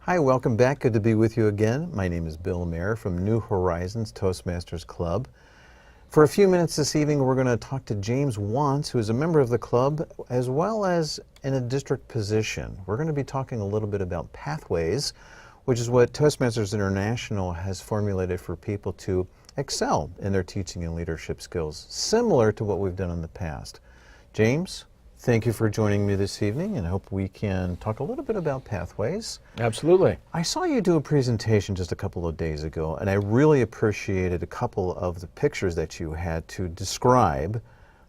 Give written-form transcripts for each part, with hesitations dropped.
Hi, welcome back. Good to be with you again. My name is Bill Maher from New Horizons Toastmasters Club. For a few minutes this evening, we're going to talk to James Wantz, who is a member of the club, as well as in a district position. We're going to be talking a little bit about pathways, which is what Toastmasters International has formulated for people to excel in their teaching and leadership skills, similar to what we've done in the past. James, thank you for joining me this evening, and I hope we can talk a little bit about pathways. Absolutely. I saw you do a presentation just a couple of days ago, and I really appreciated a couple of the pictures that you had to describe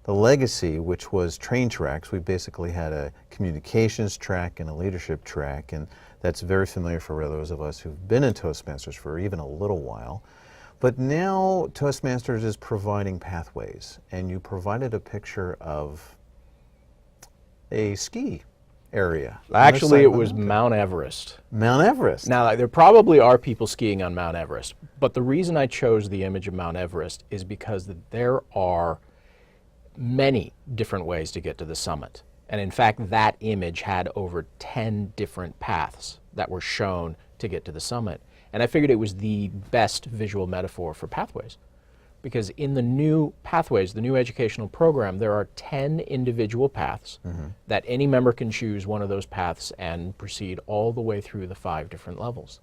the legacy, which was train tracks. We basically had a communications track and a leadership track, and that's very familiar for those of us who've been in Toastmasters for even a little while. But now Toastmasters is providing pathways, and you provided a picture of a ski area. Actually, it was Mount Everest. Mount Everest. Now, there probably are people skiing on Mount Everest, but the reason I chose the image of Mount Everest is because there are many different ways to get to the summit. And in fact, that image had over 10 different paths that were shown to get to the summit. And I figured it was the best visual metaphor for pathways. Because in the new pathways, the new educational program, there are 10 individual paths that any member can choose one of those paths and proceed all the way through the 5 different levels.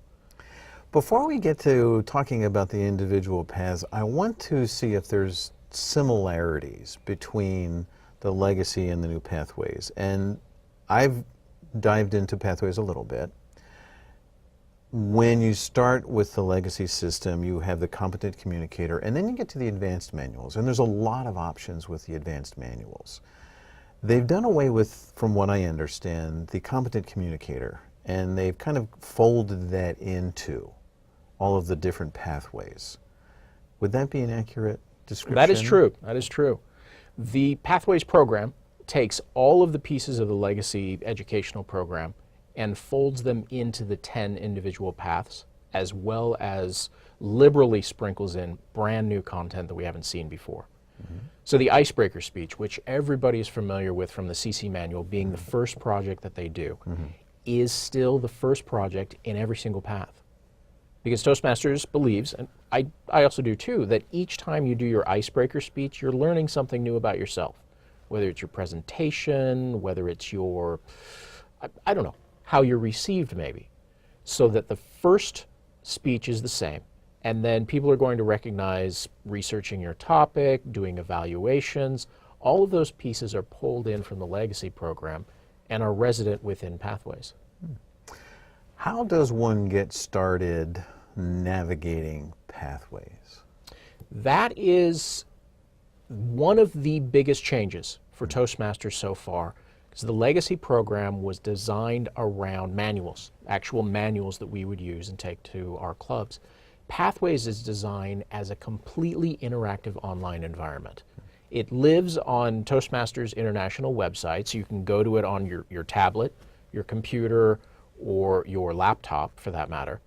Before we get to talking about the individual paths, I want to see if there's similarities between the legacy and the new pathways. And I've dived into pathways a little bit. When you start with the legacy system, you have the competent communicator, and then you get to the advanced manuals. And there's a lot of options with the advanced manuals. They've done away with, from what I understand, the competent communicator, and they've kind of folded that into all of the different pathways. Would that be an accurate description? That is true. That is true. The Pathways program takes all of the pieces of the legacy educational program and folds them into the 10 individual paths, as well as liberally sprinkles in brand new content that we haven't seen before. So the icebreaker speech, which everybody is familiar with from the CC manual being the first project that they do, is still the first project in every single path. Because Toastmasters believes, and I also do too, that each time you do your icebreaker speech, you're learning something new about yourself. Whether it's your presentation, whether it's your, I don't know, how you're received maybe, so that the first speech is the same, and then people are going to recognize researching your topic, doing evaluations. All of those pieces are pulled in from the legacy program and are resident within Pathways. How does one get started navigating Pathways? That is one of the biggest changes for Toastmasters so far. So the legacy program was designed around manuals, actual manuals that we would use and take to our clubs. Pathways is designed as a completely interactive online environment. It lives on Toastmasters International website, so you can go to it on your tablet, your computer, or your laptop for that matter.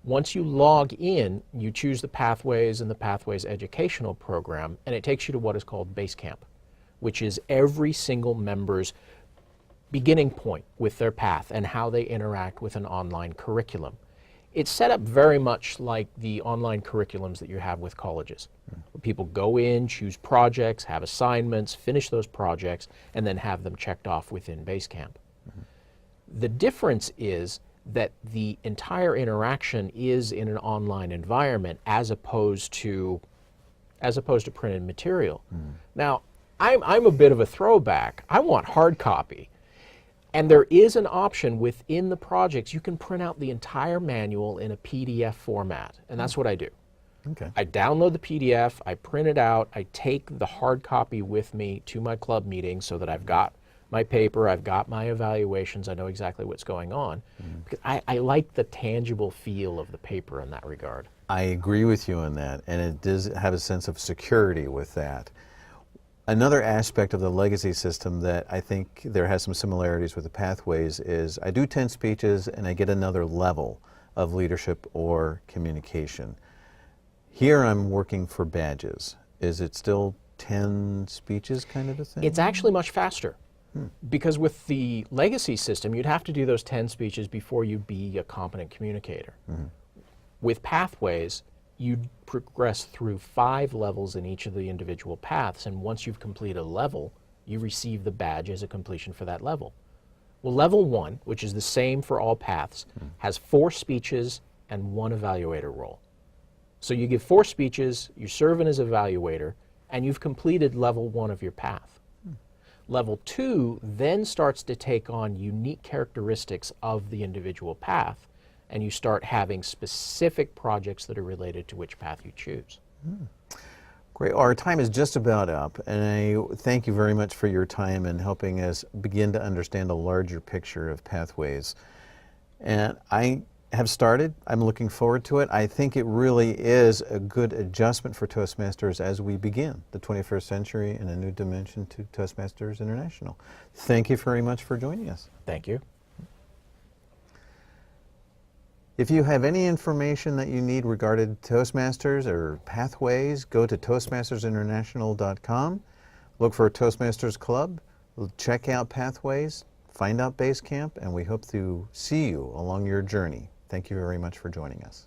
Once you log in, you choose the Pathways and the Pathways educational program, and it takes you to what is called Basecamp, which is every single member's beginning point with their path and how they interact with an online curriculum. It's set up very much like the online curriculums that you have with colleges. Where people go in, choose projects, have assignments, finish those projects, and then have them checked off within Basecamp. The difference is that the entire interaction is in an online environment as opposed to printed material. Now, I'm a bit of a throwback. I want hard copy. And there is an option within the projects. You can print out the entire manual in a PDF format, and that's what I do. Okay. I download the PDF, I print it out, I take the hard copy with me to my club meeting so that I've got my paper, I've got my evaluations, I know exactly what's going on. Because I like the tangible feel of the paper in that regard. I agree with you on that, and it does have a sense of security with that. Another aspect of the legacy system that I think there has some similarities with the Pathways is I do 10 speeches and I get another level of leadership or communication. Here I'm working for badges. Is it still 10 speeches kind of a thing? It's actually much faster. Because with the legacy system, you'd have to do those 10 speeches before you'd be a competent communicator. With pathways, you'd progress through 5 levels in each of the individual paths, and once you've completed a level, you receive the badge as a completion for that level. Well, level 1, which is the same for all paths, has 4 speeches and 1 evaluator role. So you give 4 speeches, you're serving as evaluator, and you've completed level 1 of your path. Level 2 then starts to take on unique characteristics of the individual path, and you start having specific projects that are related to which path you choose. Great. Our time is just about up, and I thank you very much for your time in helping us begin to understand a larger picture of pathways. And I have started. I'm looking forward to it. I think it really is a good adjustment for Toastmasters as we begin the 21st century in a new dimension to Toastmasters International. Thank you very much for joining us. Thank you. If you have any information that you need regarding Toastmasters or pathways, go to toastmastersinternational.com, look for a Toastmasters Club, check out pathways, find out Basecamp, and we hope to see you along your journey. Thank you very much for joining us.